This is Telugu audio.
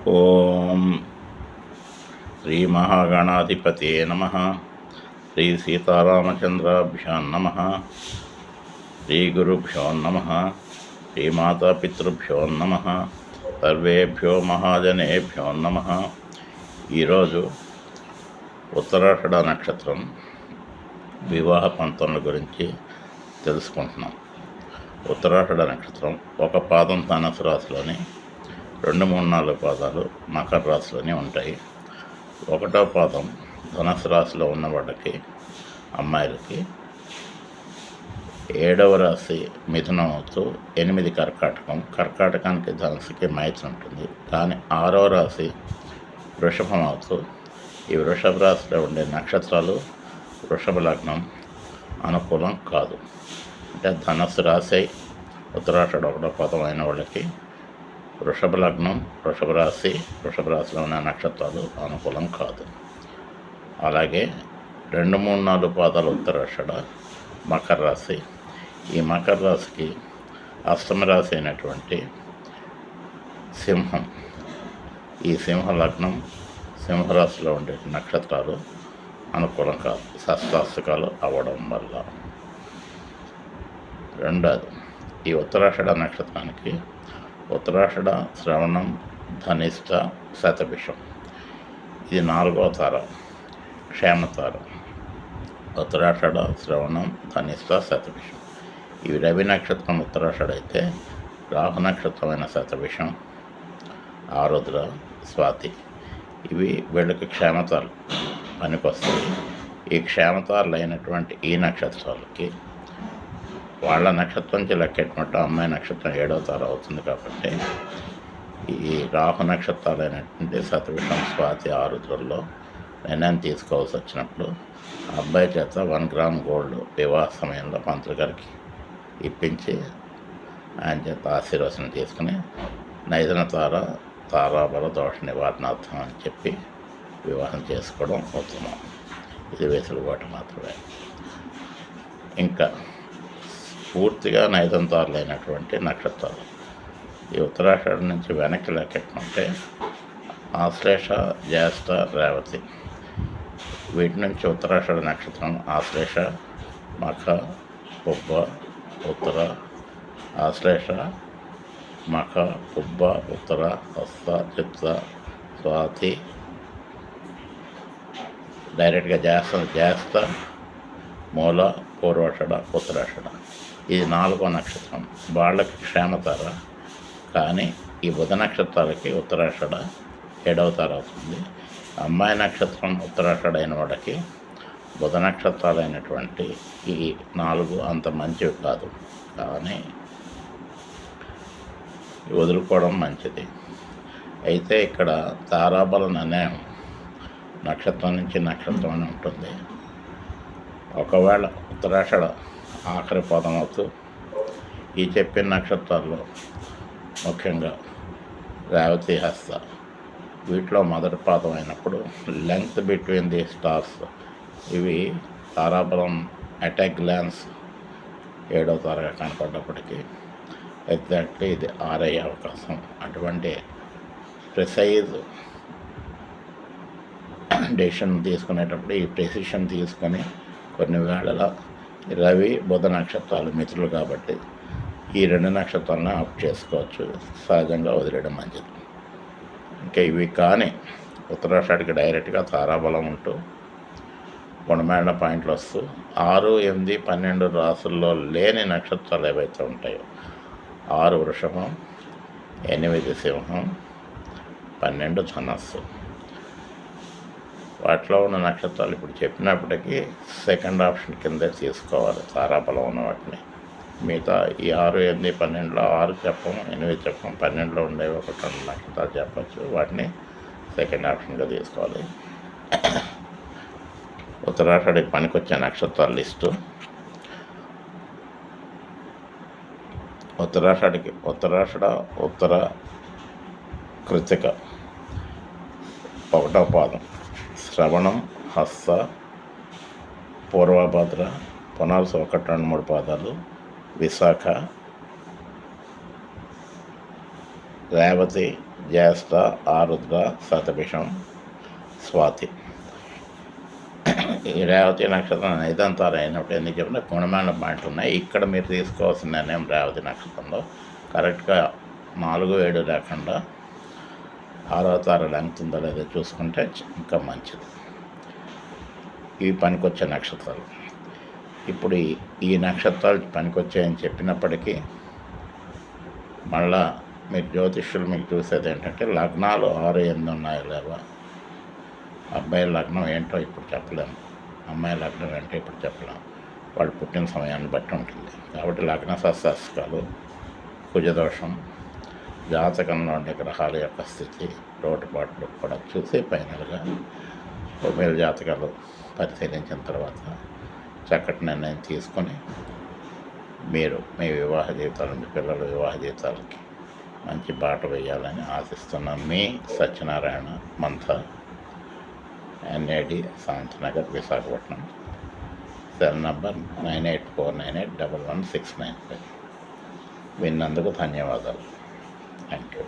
ఓం శ్రీ మహాగణాధిపతే నమః. శ్రీ సీతారామచంద్రాభ్యాం నమః. శ్రీ గురుభ్యో నమః. శ్రీ మాతాపితృభ్యో నమః. సర్వేభ్యో మహాజనేభ్యో నమః. ఈరోజు ఉత్తరాషాఢ నక్షత్రం వివాహ పంతుల గురించి తెలుసుకుంటున్నాం. ఉత్తరాషాఢ నక్షత్రం ఒక పాదం ధనుసు రాశిలోని 2, 3, 4 పాదాలు మకర రాశిలోనే ఉంటాయి. 1వ పాదం ధనుసు రాశిలో ఉన్న వాళ్ళకి, అమ్మాయిలకి, 7వ రాశి మిథునం అవుతూ 8 కర్కాటకానికి ధనుసుకి మైత్రి ఉంటుంది. కానీ 6వ రాశి వృషభం అవుతూ, ఈ వృషభ రాశిలో ఉండే నక్షత్రాలు వృషభ లగ్నం అనుకూలం కాదు. అంటే ధనుసు రాశి ఉత్తరాషాఢ 1వ పాదం అయిన వాళ్ళకి వృషభ లగ్నం, వృషభ రాశిలో ఉన్న నక్షత్రాలు అనుకూలం కాదు. అలాగే 2, 3, 4 పాదాలు ఉత్తరాషాఢ మకర రాశి. ఈ మకర రాశికి అష్టమ రాశి అయినటువంటి సింహం, ఈ సింహ లగ్నం, సింహరాశిలో ఉండే నక్షత్రాలు అనుకూలం కాదు, షష్టాష్టకాలు అవ్వడం వల్ల. రెండోది, ఈ ఉత్తరాషాఢ నక్షత్రానికి ఉత్తరాషాఢ, శ్రవణం, ధనిష్ట, శతభిషం, ఇది 4వ తార, క్షేమతార. ఉత్తరాషాఢ, శ్రవణం, ధనిష్ట, శతభిషం ఇవి రవి నక్షత్రం ఉత్తరాషాఢ అయితే, రాహు నక్షత్రమైన శతభిషం, ఆరుద్ర, స్వాతి ఇవి వీళ్ళకి క్షేమతాలు పనికొస్తాయి. ఈ క్షేమతారులు అయినటువంటి ఈ నక్షత్రాలకి వాళ్ళ నక్షత్రం నుంచి లెక్కెట్టుకుంటే అమ్మాయి నక్షత్రం 7వ తార అవుతుంది. కాబట్టి ఈ రాహు నక్షత్రాలు అయినటువంటి శతభిషం, స్వాతి, ఆరుద్రల్లో నిర్ణయం తీసుకోవాల్సి వచ్చినప్పుడు అబ్బాయి చేత 1 గ్రామ్ గోల్డ్ వివాహ సమయంలో పంతులు గారికి ఇప్పించి ఆయన చేత ఆశీర్వచనం తీసుకుని నైదన తారాబల దోష నివారణార్థం అని చెప్పి వివాహం చేసుకోవడం ఉత్తమం. ఇది వెసులుబాటు మాత్రమే. ఇంకా పూర్తిగా నైదంతారులైనటువంటి నక్షత్రాలు ఈ ఉత్తరాషాఢ నుంచి వెనక్కి లెక్కెట్టుకుంటే ఆశ్లేష, జ్యేష్ఠ, రేవతి. వీటి నుంచి ఉత్తరాషాఢ నక్షత్రం ఆశ్లేష, మఖ, పుబ్బ, ఉత్తర, ఆశ్లేష, మఖ, పుబ్బ, ఉత్తర, హస్త, చిత్త, స్వాతి, డైరెక్ట్గా జ్యేష్ఠ, మూల, పూర్వాషాఢ, ఉత్తరాషాఢ. ఇది 4వ నక్షత్రం, వాళ్ళకి క్షేమతార. కానీ ఈ బుధ నక్షత్రాలకి ఉత్తరాషాఢ 7వ తార అవుతుంది. అమ్మాయి నక్షత్రం ఉత్తరాషాఢ అయిన వాళ్ళకి బుధ నక్షత్రాలైనటువంటి ఈ 4 అంత మంచివి కాదు. కానీ వదులుకోవడం మంచిది. అయితే ఇక్కడ తారాబల నిర్ణయం నక్షత్రం నుంచి నక్షత్రం అని ఉంటుంది. ఒకవేళ ఉత్తరాషాఢ ఆఖరి పాదం అవుతూ ఈ చెప్పిన నక్షత్రాల్లో ముఖ్యంగా రేవతి, హస్త వీటిలో మొదటి పాదం అయినప్పుడు లెంగ్త్ బిట్వీన్ ది స్టార్స్ ఇవి తారాబలం అట్ ఎ గ్లాన్స్ 7వ తారగా కనపడ్డప్పటికీ ఎగ్జాక్ట్లీ ఇది 6 అయ్యే అవకాశం. అటువంటి ప్రిసైజ్ డెసిషన్ తీసుకునేటప్పుడు ఈ ప్రెసిషన్ తీసుకొని కొన్ని వేళల రవి, బుధ నక్షత్రాలు మిత్రులు కాబట్టి ఈ 2 నక్షత్రాలను ఆఫ్ చేసుకోవచ్చు. సహజంగా వదిలేయడం మంచిది. ఇంకా ఇవి కానీ ఉత్తరాషాఢకి డైరెక్ట్గా తారాబలం ఉంటూ గుణమేళ పాయింట్లు వస్తూ 6, 8, 12 రాసుల్లో లేని నక్షత్రాలు ఏవైతే ఉంటాయో 6 వృషభం, 8 సింహం, 12 ధనస్సు, వాటిలో ఉన్న నక్షత్రాలు ఇప్పుడు చెప్పినప్పటికీ సెకండ్ ఆప్షన్ కిందే తీసుకోవాలి తారాబలం ఉన్న వాటిని. మిగతా ఈ 6, 8, 12లో 6 చెప్పం, 8 చెప్పం, 12లో ఉండేవి 1, 2 నక్షత్రాలు చెప్పచ్చు. వాటిని సెకండ్ ఆప్షన్గా తీసుకోవాలి. ఉత్తరాషాఢకి పనికొచ్చే నక్షత్రాల లిస్టు. ఉత్తరాషాఢ ఉత్తర కృతిక 1వ పాదం, శ్రవణం, హస్త, పూర్వభద్ర, పునర్సు 1, 2, 3 పాదాలు, విశాఖ, రేవతి, జ్యేష్ఠ, ఆరుద్ర, శతభిషం, స్వాతి. ఈ రేవతి నక్షత్రం ఐదంతాలు అయినప్పుడు ఎందుకు చెప్పినా గుణమైన పాయింట్లు ఉన్నాయి. ఇక్కడ మీరు తీసుకోవాల్సిన నిర్ణయం రేవతి నక్షత్రంలో కరెక్ట్గా 4-7 లేకుండా 6వ తార లెంగ్త్ ఉందో లేదో చూసుకుంటే ఇంకా మంచిది. ఇవి పనికొచ్చే నక్షత్రాలు. ఇప్పుడు ఈ నక్షత్రాలు పనికొచ్చాయని చెప్పినప్పటికీ మళ్ళా మీరు జ్యోతిష్యులు మీకు చూసేది ఏంటంటే లగ్నాలు 6-8 ఉన్నాయో లేవా, అబ్బాయి లగ్నం ఏంటో ఇప్పుడు చెప్పలేము, అమ్మాయి లగ్నం ఏంటో ఇప్పుడు చెప్పలేము, వాళ్ళు పుట్టిన సమయాన్ని బట్టి ఉంటుంది. కాబట్టి లగ్న శాస్త్రాలు, కుజదోషం, జాతకంలో ఉండే గ్రహాల యొక్క స్థితి, లోటుపాట్లు కూడా చూసి ఫైనల్గా మేలు జాతకాలు పరిశీలించిన తర్వాత చక్కటి నిర్ణయం తీసుకొని మీరు మీ వివాహ జీవితాలు, మీ పిల్లల వివాహ జీవితాలకి మంచి బాట వేయాలని ఆశిస్తున్నాను. మీ Satyanarayana Mantha, NAD, Shantinagar, Visakhapatnam. Cell number 9849811695. విన్నందుకు ధన్యవాదాలు. Thank you.